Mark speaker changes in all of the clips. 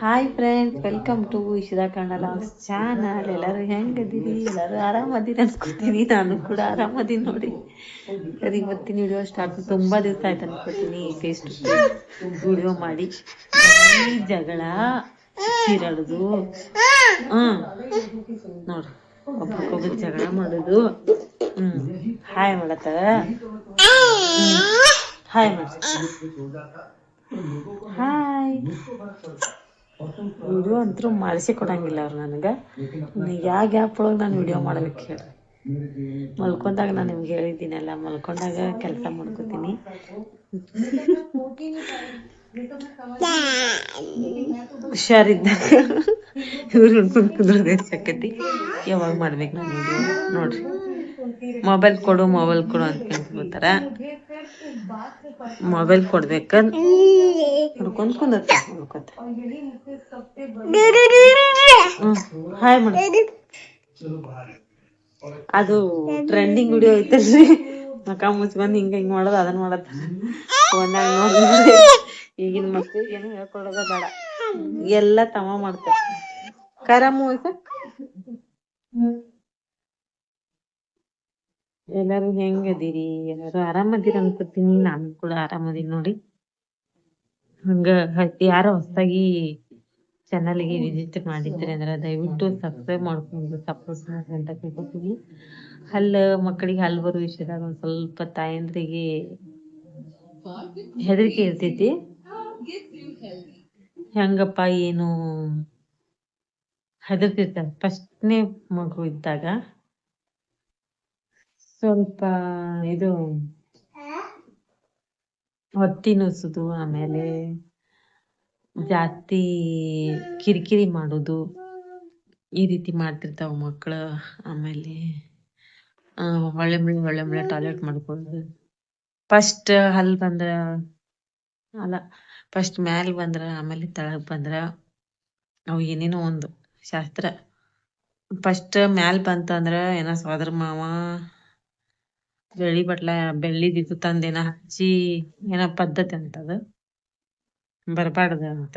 Speaker 1: Hi friends, welcome to Ishita Kannada channel. ಎಲ್ಲರೂ ಹೆಂಗದಿರಿ? ಎಲ್ಲರೂ ಆರಾಮದಿರಿ ಅನ್ಕೋತೀನಿ. ನಾನು ಕೂಡ ಆರಾಮದೀನಿ ನೋಡಿ. ಸರಿ, ಇವತ್ತಿನ ವಿಡಿಯೋ ಸ್ಟಾರ್ಟ್. ತುಂಬಾ ದಿವಸ ಆಯ್ತು ಅನ್ಕೋತೀನಿ ಫೇಸ್ ಟು ಫೇಸ್ ವಿಡಿಯೋ ಮಾಡಿ. ಈ ಜಗಳ ಚೀರಾಡುದು, ನೋಡ್ರಿ ಒಬ್ಬರಿಗೊಬ್ಬರು ಜಗಳ ಮಾಡುದು. ಹಾಯ್ ಮಾಡತ್ತಾರ. ಹಾಯ್ ಮಾಡ. ಹಾಯ್. ವಿಡಿಯೋ ಅಂತೂ ಮಾಡಿಸಿ ಕೊಡಂಗಿಲ್ಲ ಅವ್ರು ನನಗೆ. ಯಾವ ಗ್ಯಾಪ್ ಒಳಗೆ ನಾನು ವಿಡಿಯೋ ಮಾಡ್ಬೇಕು ಹೇಳ್ರಿ? ಮಲ್ಕೊಂಡಾಗ ನಾನು ನಿಮ್ಗೆ ಹೇಳಿದ್ದೀನಲ್ಲ, ಮಲ್ಕೊಂಡಾಗ ಕೆಲಸ ಮಾಡ್ಕೋತೀನಿ. ಹುಷಾರಿದ್ದಾಗ ಇವ್ರು ಹಿಡ್ಕೊಂಡು ಕುದ್ರದೆ ಸಕತಿ. ಯಾವಾಗ ಮಾಡ್ಬೇಕು ನಾನು ವಿಡಿಯೋ ನೋಡ್ರಿ? ಮೊಬೈಲ್ ಕೊಡು ಅಂತ ಕೇಳ್ತಾರ. ಮೊಬೈಲ್ ಕೊಡ್ಬೇಕ, ಹಿಡ್ಕೊಂಡ್ ಕುಂದತ್ತ ನೋಡ್ಕೊತ. ಹಾಯ್ ಮಾಡ. ಅದು ಟ್ರೆಂಡಿಂಗ್ ವಿಡಿಯೋ ಐತಲ್ರಿ, ಮಕ ಮುಚ್ಕೊಂಡ್ ಹಿಂಗ ಮಾಡೋದು, ಅದನ್ನ ಮಾಡತ್ತ. ಈಗಿನ ಮಕ್ಳಿಗೆ ಏನು ಹೇಳ್ಕೊಡೋದ ಬೇಡ, ಎಲ್ಲ ತಮ ಮಾಡ್ತಾರೆ. ಕರಮು ಎಲ್ಲರೂ ಹೆಂಗದಿರಿ? ಎಲ್ಲರೂ ಆರಾಮದಿರಿ ಅನ್ಕೋತೀನಿ. ನಾನು ಕೂಡ ಆರಾಮದೀನಿ ನೋಡಿ. ಹಂಗ ಯಾರೋ ಹೊಸದಾಗಿ ಚಾನಲ್ಗೆ ವಿಸಿಟ್ ಮಾಡಿದ್ರೆ ಅಂದ್ರೆ ದಯವಿಟ್ಟು ಸಬ್ಸ್ಕ್ರೈಬ್ ಮಾಡ್ಕೊಂಡು ಸಪೋರ್ಟ್ ಮಾಡಿ ಅಂತ ಕೇಳ್ಕೊತೀವಿ. ಮಕ್ಕಳಿಗೆ ಹಲ್ಲು ಬರೋ ವಿಷಯದಾಗ ಒಂದ್ ಸ್ವಲ್ಪ ತಾಯಂದ್ರಿಗೆ ಹೆದರಿಕೆ ಇರ್ತೈತಿ. ಹೆಂಗಪ್ಪ ಏನು ಹೆದರ್ತಿರ್ತಾರೆ. ಫಸ್ಟ್ನೇ ಮಗು ಇದ್ದಾಗ ಸ್ವಲ್ಪ ಇದು ಹೊಟ್ಟಿ ನುಸುದು, ಆಮೇಲೆ ಜಾಸ್ತಿ ಕಿರಿಕಿರಿ ಮಾಡೋದು, ಈ ರೀತಿ ಮಾಡ್ತಿರ್ತಾವ ಮಕ್ಕಳು. ಆಮೇಲೆ ಹೊಳ್ಳೆ ಟಾಯ್ಲೆಟ್ ಮಾಡ್ಕೊಳ್ಳೋದು. ಫಸ್ಟ್ ಹಲ್ ಬಂದ್ರ ಅಲ್ಲ, ಫಸ್ಟ್ ಮ್ಯಾಲ್ ಬಂದ್ರ ಆಮೇಲೆ ತಳಗ್ ಬಂದ್ರ ಅವು ಏನೇನೋ ಒಂದು ಶಾಸ್ತ್ರ. ಫಸ್ಟ್ ಮ್ಯಾಲ್ ಬಂತಂದ್ರ ಏನ ಸೋದರ ಮಾವ ಬೆಳ್ಳಿದಿದ್ದು ತಂದೇನ ಹಚ್ಚಿ ಏನ ಪದ್ಧತಿ ಅಂತದ ಬರ್ಬಾರ್ದ ಅಂತ.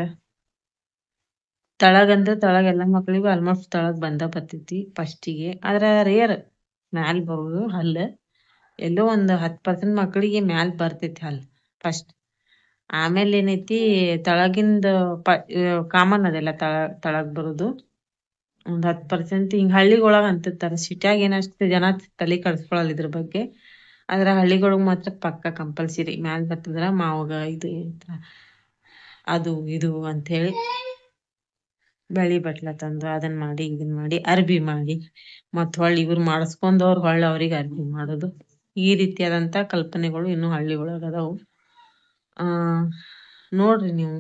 Speaker 1: ತಳಗ್ ಎಲ್ಲಾ ಮಕ್ಳಿಗೂ ಆಲ್ಮೋಸ್ಟ್ ತಳಗ್ ಬರ್ತೈತಿ ಫಸ್ಟಿಗೆ. ಆದ್ರ ರೇರ್ ಮ್ಯಾಲ್ ಬರುದು ಹಲ್ಲು. ಎಲ್ಲೋ ಒಂದ್ 10% ಮಕ್ಳಿಗೆ ಮ್ಯಾಲ್ ಬರ್ತೈತಿ ಹಲ್ಲು ಫಸ್ಟ್. ಆಮೇಲೆ ಏನೈತಿ, ತಳಗಿಂದ ಕಾಮನ್ ಅದೆಲ್ಲ ತಳಗ್ ಬರುದು. ಒಂದ್ 10% ಹಿಂಗ್ ಹಳ್ಳಿಗೊಳಗ ಅಂತಿರ್ತಾರ. ಸಿಟ್ಯಾಗ ಏನಷ್ಟು ಜನ ತಲೆ ಕಡ್ಸ್ಕೊಳಲ್ಲ ಇದ್ರ ಬಗ್ಗೆ. ಆದ್ರ ಹಳ್ಳಿಗೊಳಗ್ ಮಾತ್ರ ಪಕ್ಕ ಕಂಪಲ್ಸರಿ ಮ್ಯಾಲ್ ಬರ್ತದ್ರ ಮಾವಗ ಇದು ಅದು ಇದು ಅಂತ ಹೇಳಿ ಬೆಳಿ ಬಟ್ಲ ತಂದು ಅದನ್ ಮಾಡಿ ಇದನ್ ಮಾಡಿ ಅರ್ಬಿ ಮಾಡಿ ಮತ್ ಹೊಳ್ಳಿ ಇವ್ರು ಮಾಡಿಸ್ಕೊಂಡವ್ರು ಹೊಳ್ಳಿ ಅವ್ರಿಗೆ ಅರ್ಬಿ ಮಾಡೋದು. ಈ ರೀತಿಯಾದಂತ ಕಲ್ಪನೆಗಳು ಇನ್ನು ಹಳ್ಳಿಗೊಳಗ ಅದಾವು. ನೋಡ್ರಿ ನೀವು,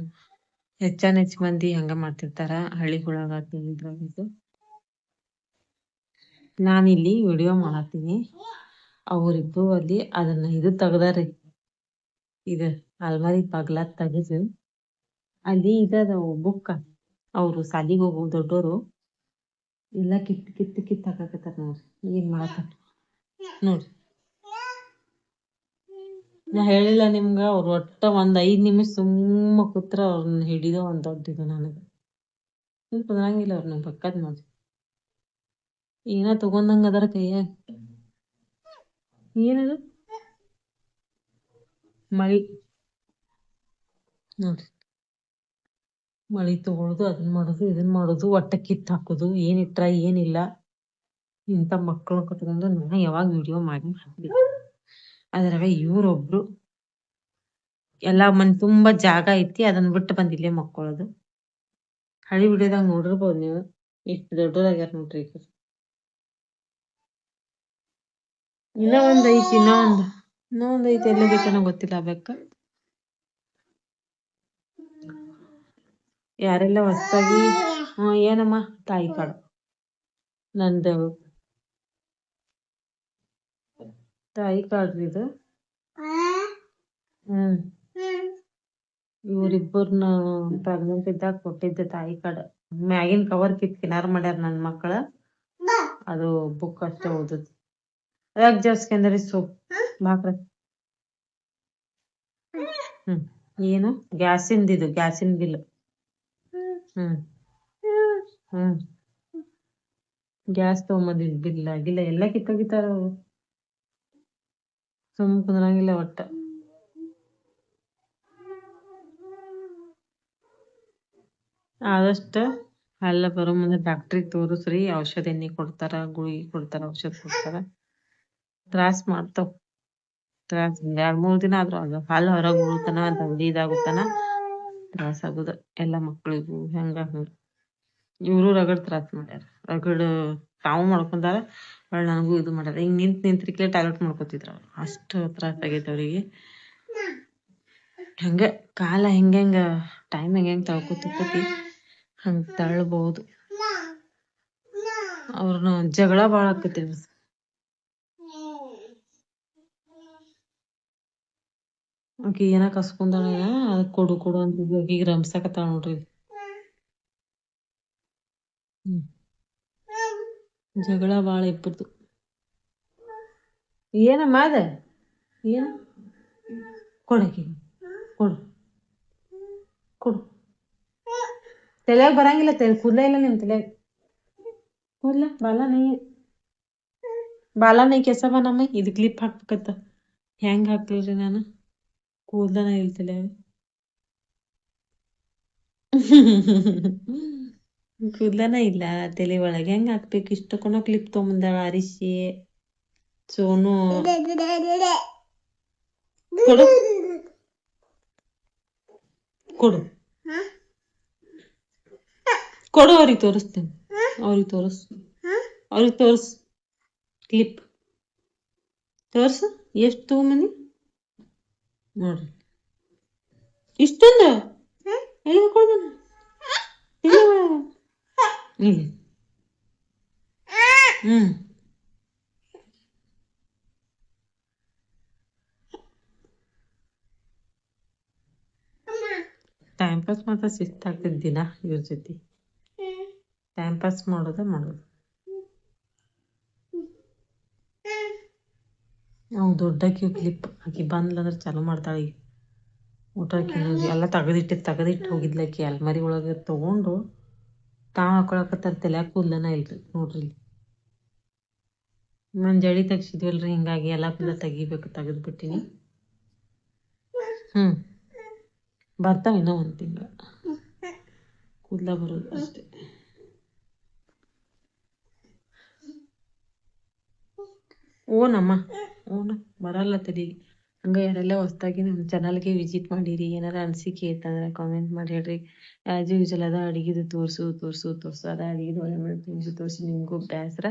Speaker 1: ಹೆಚ್ಚ ಮಂದಿ ಹಂಗ ಮಾಡ್ತಿರ್ತಾರ ಹಳ್ಳಿಗೊಳಗ. ನಾನಿಲ್ಲಿ ವಿಡಿಯೋ ಮಾಡತ್ತೀನಿ. ಅವ್ರಿಬ್ರು ಅಲ್ಲಿ ಅದನ್ನ ಇದು ತೆಗ್ದಾರಿ, ಇದು ಅಲ್ಮಾರಿ ಬಾಗ್ಲ ತೆಗೆದು ಅಲ್ಲಿ ಇದದ ಬುಕ್ಕ. ಅವ್ರು ಸಾಲಿಗೆ ಹೋಗು ದೊಡ್ಡೋರು ಎಲ್ಲ ಕಿತ್ ಹಾಕಾಕತ್ತಾರ ನೋಡ್ರಿ. ಏನ್ ಮಾಡತ್ತಾರ ನೋಡ್ರಿ. ನಾ ಹೇಳಿಲ್ಲ ನಿಮ್ಗ, ಅವ್ರು ಒಟ್ಟ ಒಂದ್ 5 ನಿಮಿಷ ಸುಮ್ಮ ಕೂತ್ರ ಅವ್ರನ್ನ ಹಿಡಿದ ಒಂದ್ ದೊಡ್ಡ ನನಗ ಕುಂದ್ರಂಗಿಲ್ಲ. ಅವ್ರ ನಂಗೆ ಪಕ್ಕದ್ ನೋಡ್ರಿ, ಏನ ತಗೊಂಡಂಗ ಅದರ ಕೈಯಾಗ. ಏನದು ಮಳಿ ನೋಡ್ರಿ, ಮಳಿ ತಗೊಳುದು, ಅದನ್ ಮಾಡುದು ಇದನ್ ಮಾಡುದು, ಒಟ್ಟ ಕಿತ್ ಹಾಕುದು, ಏನಿಟ್ರ ಏನಿಲ್ಲ. ಇಂಥ ಮಕ್ಕಳು ಕಟ್ಕೊಂಡು ನಾ ಯಾವಾಗ ವಿಡಿಯೋ ಮಾಡಿ ಅದ್ರಾಗ ಇವ್ರೊಬ್ರು ಎಲ್ಲಾ ಮನೆ ತುಂಬಾ ಜಾಗ ಐತಿ, ಅದನ್ನ ಬಿಟ್ಟು ಬಂದಿಲ್ಲೇ ಮಕ್ಕಳದು. ಹಳಿ ವಿಡಿಯೋದಾಗ ನೋಡಿರ್ಬೋದು ನೀವು, ಎಷ್ಟು ದೊಡ್ಡದಾಗ್ಯಾರ ನೋಡ್ರಿ. ಈಗ ಇನ್ನೂ ಒಂದ್ ಐತಿ ಎಲ್ಲೋಗೈತನೋ ಗೊತ್ತಿಲ್ಲ. ಬೆಕ್ಕ ಯಾರೆಲ್ಲ ಹೊಸದಾಗಿ ಏನಮ್ಮ ತಾಯಿ ಕಾಡು ನಂದು ತಾಯಿ ಕಾಡ್ರಿ ಇದು. ಇವ್ರಿಬ್ಬರ್ನ ಪ್ರೆಗ್ನೆಂಟ್ ಇದ್ದಾಗ ಕೊಟ್ಟಿದ್ದ ತಾಯಿ ಕಾಡು. ಮ್ಯಾಗಿನ್ ಕವರ್ ಕಿನಾರ ಮಾಡ್ಯಾರ ನನ್ ಮಕ್ಕಳ. ಅದು ಬುಕ್ ಅಷ್ಟೇ ಓದದ್. ಜೋಸ್ಕಂದ್ರಿ ಸೋಪ್ ಬಾಕ್ರ. ಏನು ಗ್ಯಾಸಿಂದ ಗ್ಯಾಸಿನ ಬಿಲ್. ಹ್ಮ್ ಹ್ಮ್ ಗ್ಯಾಸ್ ತಗೊಂಬಂದಿದ್ ಬಿಲ್ ಆಗಿಲ್ಲ, ಎಲ್ಲ ಕಿತ್ತೋಗಿತಾರ ಅವ್ರು. ಸುಮ್ ಕುಂದ್ರಂಗಿಲ್ಲ ಒಟ್ಟ. ಆದಷ್ಟ ಅಲ್ಲ ಬರೋ ಮುಂದೆ ಡಾಕ್ಟ್ರಿಗೆ ತೋರಿಸ್ರಿ, ಔಷಧ ಎಣ್ಣೆ ಕೊಡ್ತಾರ, ಗುಳಿಗೆ ಕೊಡ್ತಾರ, ಔಷಧ ಕೊಡ್ತಾರ. ತ್ರಾಸ್ ಮಾಡ್ತಾವ್. ತ್ರಾಸ್ 2-3 ದಿನ ಆದ್ರೂ ಹಾಲು ಹೊರಗೆ ಬೀಳ್ತಾನ, ದಂಡಿ ಇದಾಗುತ್ತಾನ, ತ್ರಾಸ ಆಗುದ ಎಲ್ಲ ಮಕ್ಳಿಗೂ. ಹಂಗ ಇವ್ರು ರಗಡ್ ತ್ರಾಸ್ ಮಾಡ್ಯಾರ. ರಗಡ್ ತಾವು ಮಾಡ್ಕೊಂಡಾರ, ನನಗೂ ಇದು ಮಾಡ್ಯಾರ. ಹಿಂಗ್ ನಿಂತ್ರಿಕ್ಲೆ ಟಾಯ್ಲೆಟ್ ಮಾಡ್ಕೊತಿದ್ರ, ಅಷ್ಟು ತ್ರಾಸ ಆಗೈತೆ ಅವ್ರಿಗೆ. ಹಂಗ ಕಾಲ ಹೆಂಗ ಟೈಮ್ ಹೆಂಗ್ ತಳ್ಕೊತಿ ಹಂಗ ತಳ್ಬಹುದು. ಅವ್ರನ್ನ ಜಗಳ ಬಾಳ ಆಕತಿ. ಆಕಿ ಏನ ಕಸ್ಕೊಂಡಾಳ, ಅದ್ ಕೊಡು ಅಂತ ಈಗ ರಂಸಕತ್ತಾಳ ನೋಡ್ರಿ. ಜಗಳ ಬಾಳ ಇಬ್ಬರದು. ಏನಮ್ಮ ಅದ ಏನು ಕೊಡಕಿ ಕೊಡು ಕೊಡು. ತಲೆಯಾಗ ಬರಂಗಿಲ್ಲ, ಕೂದಲ ಇಲ್ಲ ನಿಮ್ ತಲೆಯಾಗ. ಕೂದಲ ಬಾಲ ನೈ ಕೆಸ ಬನಮ್ಮ. ಇದು ಕ್ಲಿಪ್ ಹಾಕ್ಬೇಕತ್ತ. ಹೆಂಗ್ ಹಾಕ್ಲಿರಿ ನಾನು? ಕೂದಲನ ಇಲ್ಲ ತಲೆಯಾಗ. ಕೂದಲನ ಇಲ್ಲ ತಲೆ ಒಳಗೆ, ಹೆಂಗ್ ಹಾಕ್ಬೇಕು? ಇಷ್ಟಕೊನ ಕ್ಲಿಪ್ ತೊಗೊಂಬಂದಾಳ ಅರಿಶಿ. ಸೋನು ಕೊಡು ಕೊಡು ಕೊಡು, ಅವ್ರಿಗೆ ತೋರಿಸ್ತೇನೆ. ಅವ್ರಿಗೆ ತೋರ್ಸ್ ಕ್ಲಿಪ್ ತೋರ್ಸು. ಎಷ್ಟು ತಗೊಂಬಂದಿ ನೋಡ್ರಿ. ಇಷ್ಟೊಂದು ಎಲ್ಲಿ ಹಾಕೊಳ್ದಾನ? ಇಲ್ಲಿ. ಟೈಮ್ ಪಾಸ್ ಮಾತ್ರ ಶಿಸ್ತಾಗ್ತದ ದಿನ ಇವ್ರ ಜೊತೆ. ಟೈಮ್ ಪಾಸ್ ಮಾಡೋದು. ನಾವು ದೊಡ್ಡಕಿ ಕ್ಲಿಪ್ ಆಕಿ ಬಂದ್ಲಂದ್ರೆ ಚಾಲು ಮಾಡ್ತಾಳೆ. ಈಗ ಊಟ ಎಲ್ಲ ತೆಗದಿಟ್ಟು ಹೋಗಿದ್ಲಕಿ ಅಲ್ಮರಿ ಒಳಗೆ ತಗೊಂಡು ಹಾಕೊಳಕತ್ತಾರ. ತಲೆಯಾಗ ಕೂದಲನ ಇಲ್ರಿ ನೋಡ್ರಿ. ನನ್ ಜಡಿ ತೆಗ್ಸಿದ್ವಲ್ರಿ, ಹಿಂಗಾಗಿ ಎಲ್ಲಾ ಕೂದಲ ತೆಗಿಬೇಕು, ತೆಗೆದ್ಬಿಟ್ಟಿನಿ. ಬರ್ತಾವ ಇನ್ನೂ 1 ತಿಂಗಳ ಕೂದಲ ಬರೋದು ಅಷ್ಟೇ. ಓನಮ್ಮ ಬರಲ್ಲ ತಲೆಗೆ. ಹಂಗ ಯಾರೆಲ್ಲ ಹೊಸ್ದಾಗಿ ನಮ್ಮ ಚಾನಲ್ಗೆ ವಿಸಿಟ್ ಮಾಡಿರಿ, ಏನಾರ ಅನಿಸಿಕೆ ಐತಂದ್ರೆ ಕಾಮೆಂಟ್ ಮಾಡಿ ಹೇಳ್ರಿ. ಆ್ಯಸ್ ಯೂಶುವಲ್ ಅದ ಅಡಿಗೆದು ತೋರ್ಸು ಅದ ಅಡಿಗೆದು ಒಳ್ಳೆ ತೋರಿಸಿ ನಿಮಗೂ ಬೇಸರ.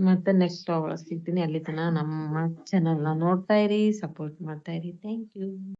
Speaker 1: ಮತ್ತೆ ನೆಕ್ಸ್ಟ್ ವ್ಲಾಗ್ ಸಿಗ್ತೀನಿ. ಅಲ್ಲಿ ತನಕ ನಮ್ಮ ಚಾನಲ್ನ ನೋಡ್ತಾ ಇರಿ, ಸಪೋರ್ಟ್ ಮಾಡ್ತಾ ಇರಿ. Thank you.